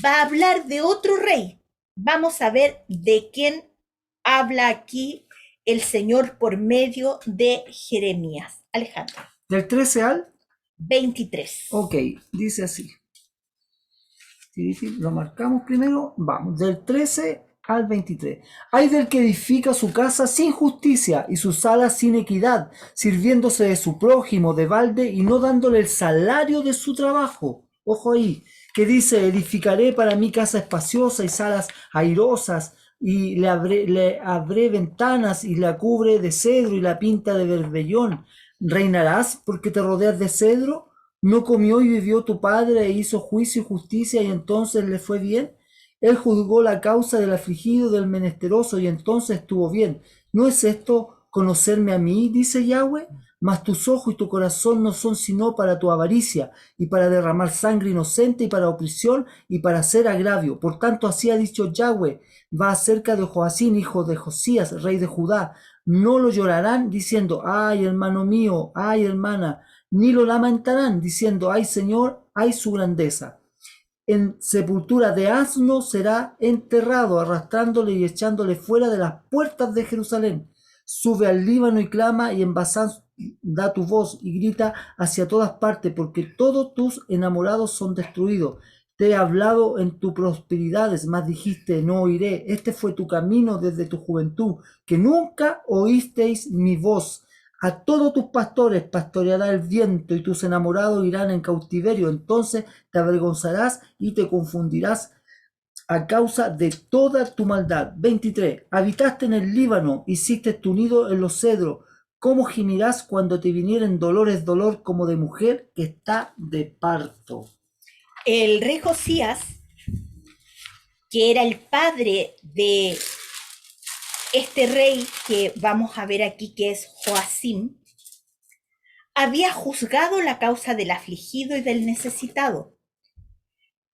va a hablar de otro rey. Vamos a ver de quién habla aquí el Señor por medio de Jeremías. Alejandro. Del 13 al 23. Ok, dice así. Lo marcamos primero. Vamos, del 13 al 23. Hay del que edifica su casa sin justicia y sus salas sin equidad, sirviéndose de su prójimo de balde y no dándole el salario de su trabajo. Ojo ahí, que dice, edificaré para mí casa espaciosa y salas airosas, y le abré ventanas y la cubre de cedro y la pinta de berbellón. ¿Reinarás porque te rodeas de cedro? ¿No comió y vivió tu padre e hizo juicio y justicia y entonces le fue bien? Él juzgó la causa del afligido, del menesteroso, y entonces estuvo bien. ¿No es esto conocerme a mí? Dice Yahweh. Mas tus ojos y tu corazón no son sino para tu avaricia, y para derramar sangre inocente, y para opresión, y para hacer agravio. Por tanto, así ha dicho Yahweh, va acerca de Joacim, hijo de Josías, rey de Judá. No lo llorarán, diciendo, ay, hermano mío, ay, hermana, ni lo lamentarán, diciendo, ay, Señor, ay, su grandeza. En sepultura de asno será enterrado, arrastrándole y echándole fuera de las puertas de Jerusalén. Sube al Líbano y clama, y en Basán da tu voz y grita hacia todas partes, porque todos tus enamorados son destruidos. Te he hablado en tus prosperidades, mas dijiste, no oiré. Este fue tu camino desde tu juventud, que nunca oísteis mi voz. A todos tus pastores pastoreará el viento, y tus enamorados irán en cautiverio. Entonces te avergonzarás y te confundirás a causa de toda tu maldad. 23. Habitaste en el Líbano, hiciste tu nido en los cedros. ¿Cómo gimirás cuando te vinieren dolores, dolor como de mujer que está de parto? El rey Josías, que era el padre de este rey que vamos a ver aquí, que es Joacim, había juzgado la causa del afligido y del necesitado.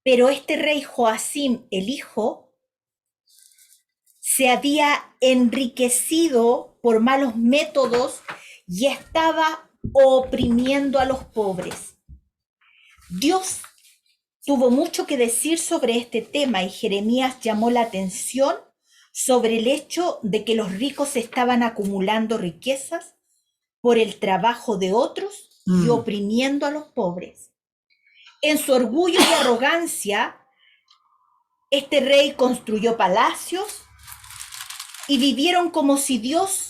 Pero este rey Joacim, el hijo, se había enriquecido por malos métodos y estaba oprimiendo a los pobres. Dios tuvo mucho que decir sobre este tema y Jeremías llamó la atención sobre el hecho de que los ricos estaban acumulando riquezas por el trabajo de otros y oprimiendo a los pobres. En su orgullo y arrogancia, este rey construyó palacios y vivieron como si Dios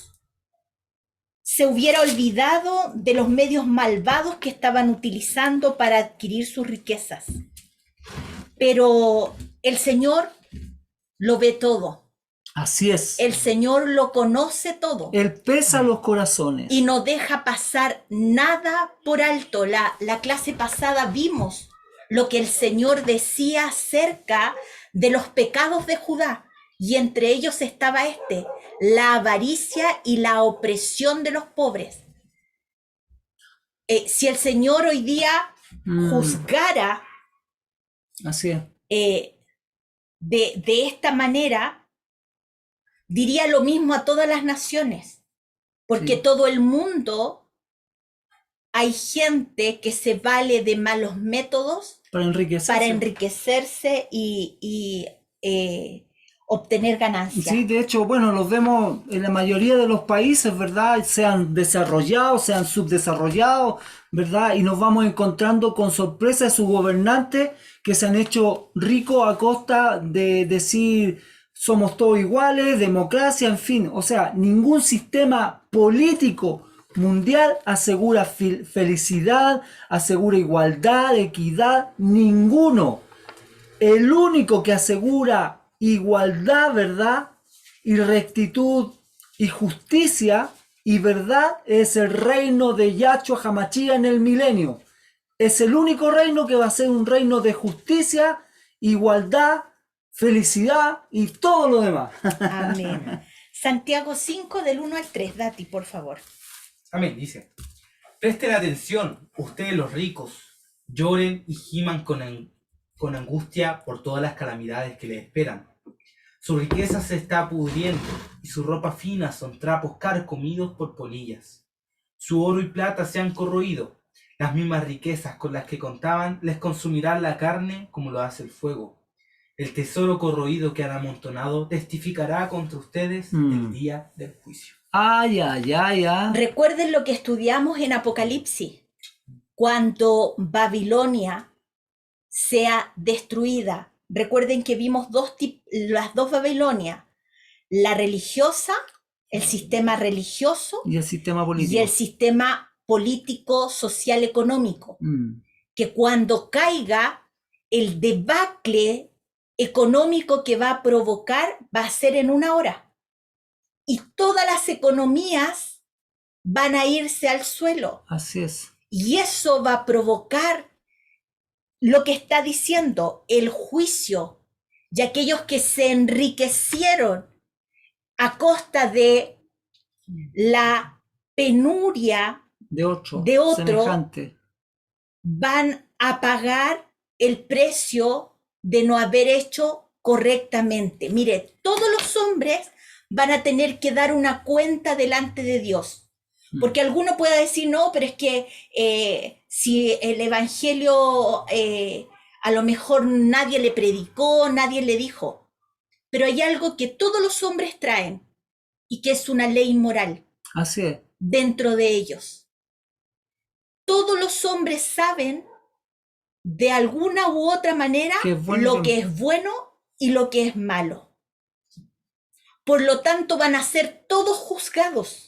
se hubiera olvidado de los medios malvados que estaban utilizando para adquirir sus riquezas. Pero el Señor lo ve todo. Así es. El Señor lo conoce todo Él pesa los corazones. y no deja pasar nada por alto. La clase pasada vimos lo que el Señor decía acerca de los pecados de Judá, y entre ellos estaba la avaricia y la opresión de los pobres. Si el Señor hoy día juzgara Así es. de esta manera, diría lo mismo a todas las naciones, porque Sí. todo el mundo hay gente que se vale de malos métodos Para enriquecerse y obtener ganancias. Sí, de hecho, bueno, los vemos en la mayoría de los países, ¿verdad? Sean desarrollados, sean subdesarrollados, ¿verdad? Y nos vamos encontrando con sorpresa de sus gobernantes que se han hecho ricos a costa de decir somos todos iguales, democracia, en fin. O sea, ningún sistema político mundial asegura felicidad, asegura igualdad, equidad, ninguno. El único que asegura igualdad, verdad, y rectitud y justicia y verdad es el reino de Yahshua Hamashia en el milenio. Es el único reino que va a ser un reino de justicia, igualdad, felicidad y todo lo demás. Amén. Santiago 5 del 1 al 3, Dati, por favor. Amén, dice. Presten atención, ustedes los ricos, lloren y giman con angustia por todas las calamidades que les esperan. Su riqueza se está pudriendo y su ropa fina son trapos carcomidos por polillas. Su oro y plata se han corroído. Las mismas riquezas con las que contaban les consumirán la carne como lo hace el fuego. El tesoro corroído que han amontonado testificará contra ustedes el día del juicio. Ay, ay, ay, ay. Recuerden lo que estudiamos en Apocalipsis. Cuando Babilonia sea destruida, recuerden que vimos las dos Babilonias, la religiosa, el sistema religioso Y el sistema político. y el sistema político, social, económico. Que cuando caiga, el debacle económico que va a provocar va a ser en una hora. Y todas las economías van a irse al suelo. Así es. Y eso va a provocar lo que está diciendo, el juicio, y aquellos que se enriquecieron a costa de la penuria De otro. semejante, van a pagar el precio de no haber hecho correctamente. Mire, todos los hombres van a tener que dar una cuenta delante de Dios. Porque alguno pueda decir, no, pero es que si el evangelio a lo mejor nadie le predicó, nadie le dijo. Pero hay algo que todos los hombres traen y que es una ley moral. Así es. Dentro de ellos. Todos los hombres saben de alguna u otra manera lo que es bueno y lo que es malo. Por lo tanto, van a ser todos juzgados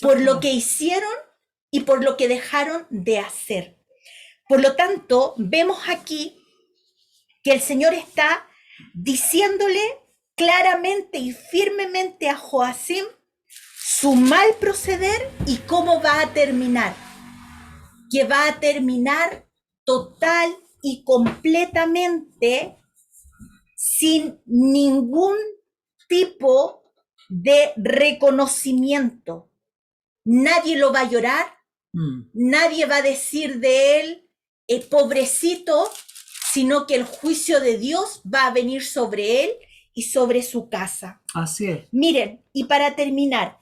por lo que hicieron y por lo que dejaron de hacer. Por lo tanto, vemos aquí que el Señor está diciéndole claramente y firmemente a Joacim su mal proceder y cómo va a terminar. Que va a terminar total y completamente sin ningún tipo de reconocimiento. Nadie lo va a llorar, nadie va a decir de él, pobrecito, sino que el juicio de Dios va a venir sobre él y sobre su casa. Así es. Miren, y para terminar,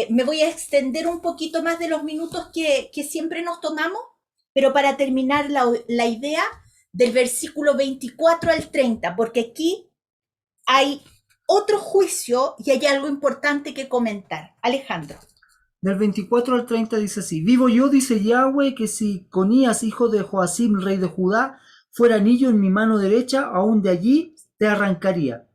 me voy a extender un poquito más de los minutos que siempre nos tomamos, pero para terminar la idea del versículo 24 al 30, porque aquí hay otro juicio y hay algo importante que comentar. Alejandro. Del 24 al 30 dice así: Vivo yo, dice Yahweh, que si Conías, hijo de Joacim, rey de Judá, fuera anillo en mi mano derecha, aún de allí te arrancaría.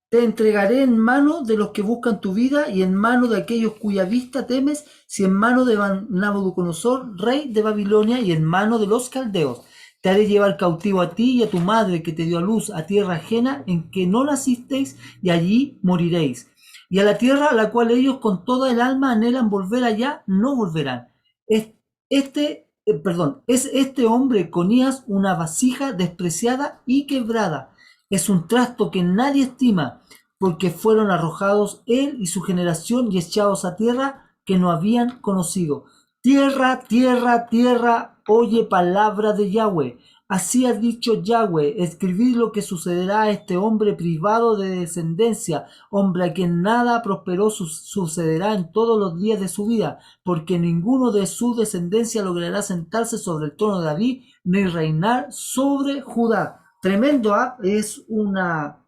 Te entregaré en mano de los que buscan tu vida y en mano de aquellos cuya vista temes, si en mano de Nabucodonosor, rey de Babilonia, y en mano de los caldeos. te haré llevar cautivo a ti y a tu madre que te dio a luz a tierra ajena en que no nacisteis, y allí moriréis. Y a la tierra a la cual ellos con toda el alma anhelan volver allá, no volverán. Es este hombre Conías una vasija despreciada y quebrada. Es un trasto que nadie estima, porque fueron arrojados él y su generación y echados a tierra que no habían conocido. Tierra, tierra, tierra, oye palabra de Yahweh. Así ha dicho Yahweh, escribid lo que sucederá a este hombre privado de descendencia, hombre a quien nada prosperó sucederá en todos los días de su vida, porque ninguno de su descendencia logrará sentarse sobre el trono de David, ni reinar sobre Judá. Tremendo, ¿ah? Es una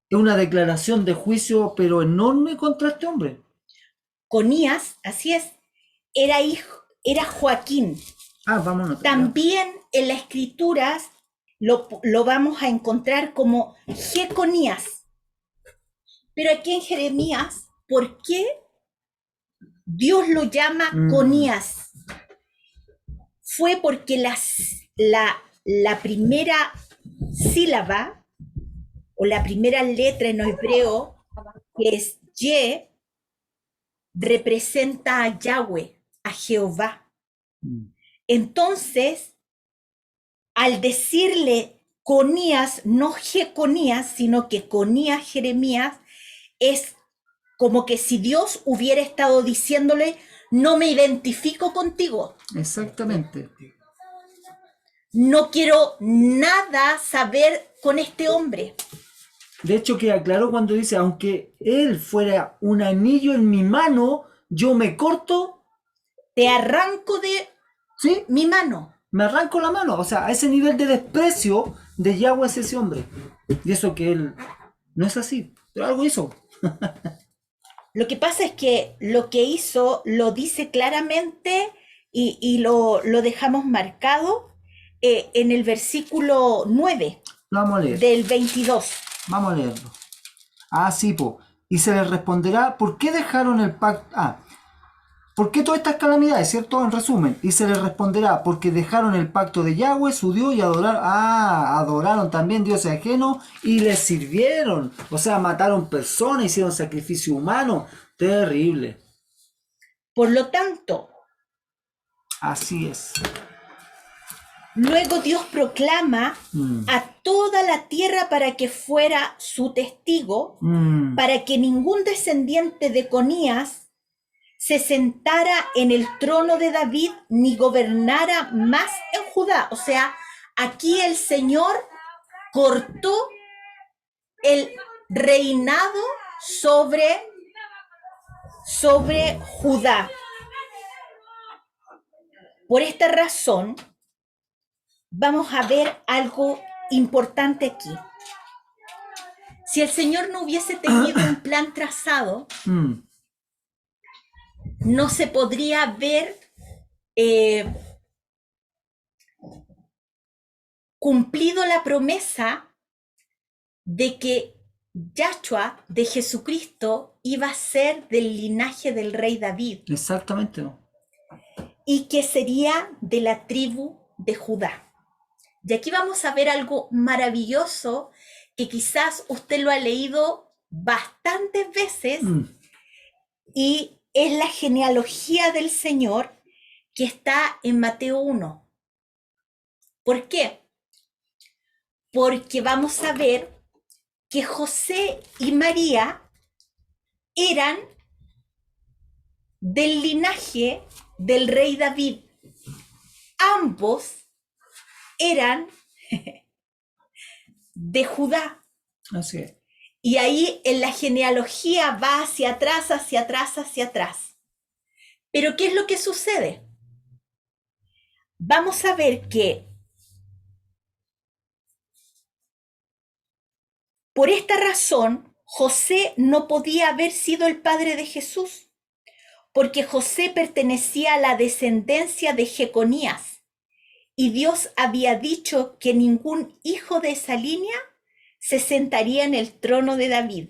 declaración de juicio, pero enorme contra este hombre. Conías, así es, era Joaquín. Vámonos. También en las escrituras lo vamos a encontrar como Jeconías. Pero aquí en Jeremías, ¿por qué Dios lo llama Conías? Fue porque la primera sílaba o la primera letra en hebreo, que es Ye, representa a Yahweh, a Jehová. Entonces, al decirle Conías, no Jeconías, sino que Conías Jeremías, es como que si Dios hubiera estado diciéndole, no me identifico contigo. Exactamente. No quiero nada saber con este hombre. De hecho, queda claro cuando dice, aunque él fuera un anillo en mi mano, yo me corto. Te arranco de mi mano. Me arranco la mano. O sea, a ese nivel de desprecio de Yahweh es ese hombre. Y eso que él no es así, pero algo hizo. Lo que pasa es que lo que hizo lo dice claramente y lo dejamos marcado en el versículo 9 Vamos a leer. del 22. Vamos a leerlo. Sí, po. Y se les responderá, ¿por qué dejaron el pacto? ¿Por qué todas estas calamidades, cierto? En resumen, y se les responderá, porque dejaron el pacto de Yahweh, su Dios, y adoraron también dioses ajenos y les sirvieron. O sea, mataron personas, hicieron sacrificio humano. Terrible. Por lo tanto, así es. Luego Dios proclama a toda la tierra para que fuera su testigo, para que ningún descendiente de Conías se sentara en el trono de David ni gobernara más en Judá. O sea, aquí el Señor cortó el reinado sobre Judá. Por esta razón, vamos a ver algo importante aquí. Si el Señor no hubiese tenido un plan trazado, no se podría haber cumplido la promesa de que Yahshua, de Jesucristo, iba a ser del linaje del rey David. Exactamente. Y que sería de la tribu de Judá. Y aquí vamos a ver algo maravilloso que quizás usted lo ha leído bastantes veces y es la genealogía del Señor que está en Mateo 1. ¿Por qué? Porque vamos a ver que José y María eran del linaje del rey David. Ambos eran de Judá. Así es. Y ahí en la genealogía va hacia atrás, hacia atrás, hacia atrás. Pero ¿qué es lo que sucede? Vamos a ver que por esta razón José no podía haber sido el padre de Jesús, porque José pertenecía a la descendencia de Jeconías, y Dios había dicho que ningún hijo de esa línea se sentaría en el trono de David.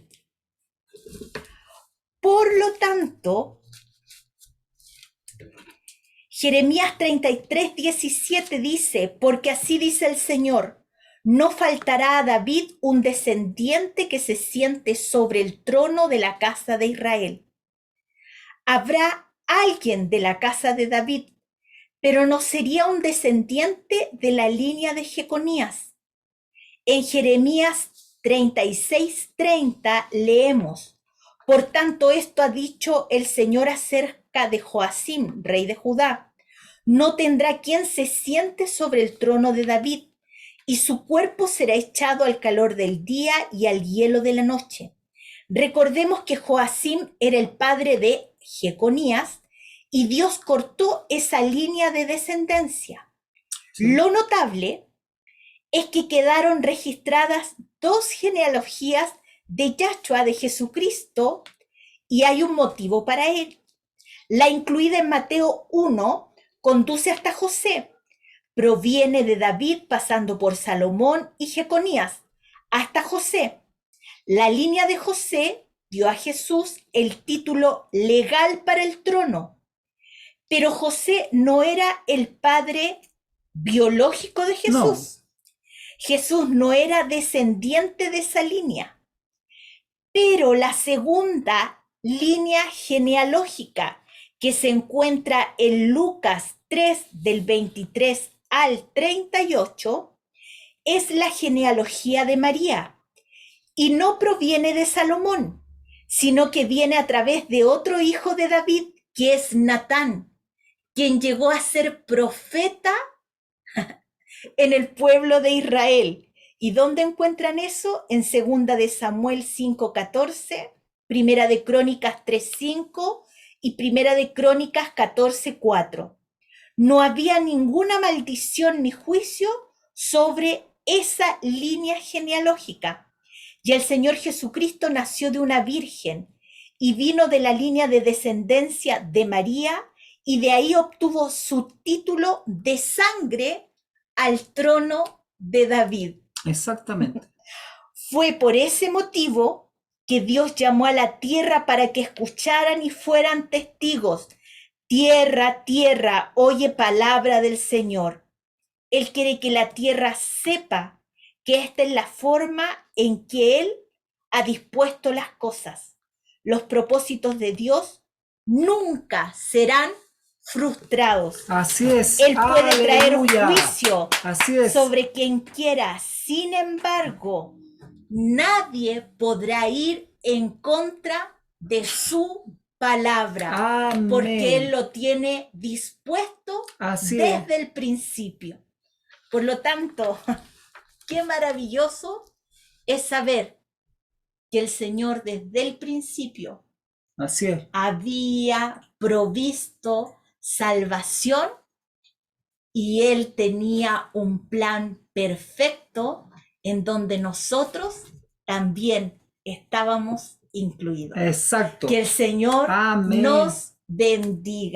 Por lo tanto, Jeremías 33:17 dice, porque así dice el Señor, no faltará a David un descendiente que se siente sobre el trono de la casa de Israel. Habrá alguien de la casa de David, pero no sería un descendiente de la línea de Jeconías. En Jeremías 36:30 leemos, por tanto esto ha dicho el Señor acerca de Joacim, rey de Judá. No tendrá quien se siente sobre el trono de David, y su cuerpo será echado al calor del día y al hielo de la noche. Recordemos que Joacim era el padre de Jeconías, y Dios cortó esa línea de descendencia. Lo notable es que quedaron registradas 2 genealogías de Yahshua, de Jesucristo, y hay un motivo para él. La incluida en Mateo 1 conduce hasta José, proviene de David pasando por Salomón y Jeconías hasta José. La línea de José dio a Jesús el título legal para el trono, pero José no era el padre biológico de Jesús. No. Jesús no era descendiente de esa línea, pero la segunda línea genealógica que se encuentra en Lucas 3 del 23 al 38 es la genealogía de María y no proviene de Salomón, sino que viene a través de otro hijo de David, que es Natán, quien llegó a ser profeta en el pueblo de Israel. ¿Y dónde encuentran eso? En 2 de Samuel 5:14, Primera de Crónicas 3:5 y Primera de Crónicas 14:4. No había ninguna maldición ni juicio sobre esa línea genealógica. Y el Señor Jesucristo nació de una virgen y vino de la línea de descendencia de María, y de ahí obtuvo su título de sangre al trono de David. Exactamente. Fue por ese motivo que Dios llamó a la tierra para que escucharan y fueran testigos. Tierra, tierra, oye palabra del Señor. Él quiere que la tierra sepa que esta es la forma en que Él ha dispuesto las cosas. Los propósitos de Dios nunca serán frustrados. Así es. Él puede traer Aleluya. juicio Así es. sobre quien quiera. Sin embargo, nadie podrá ir en contra de su palabra, Amén. porque Él lo tiene dispuesto Así desde el principio. Por lo tanto, qué maravilloso es saber que el Señor desde el principio Así es. había provisto salvación y Él tenía un plan perfecto en donde nosotros también estábamos incluidos. Exacto. Que el Señor Amén. nos bendiga.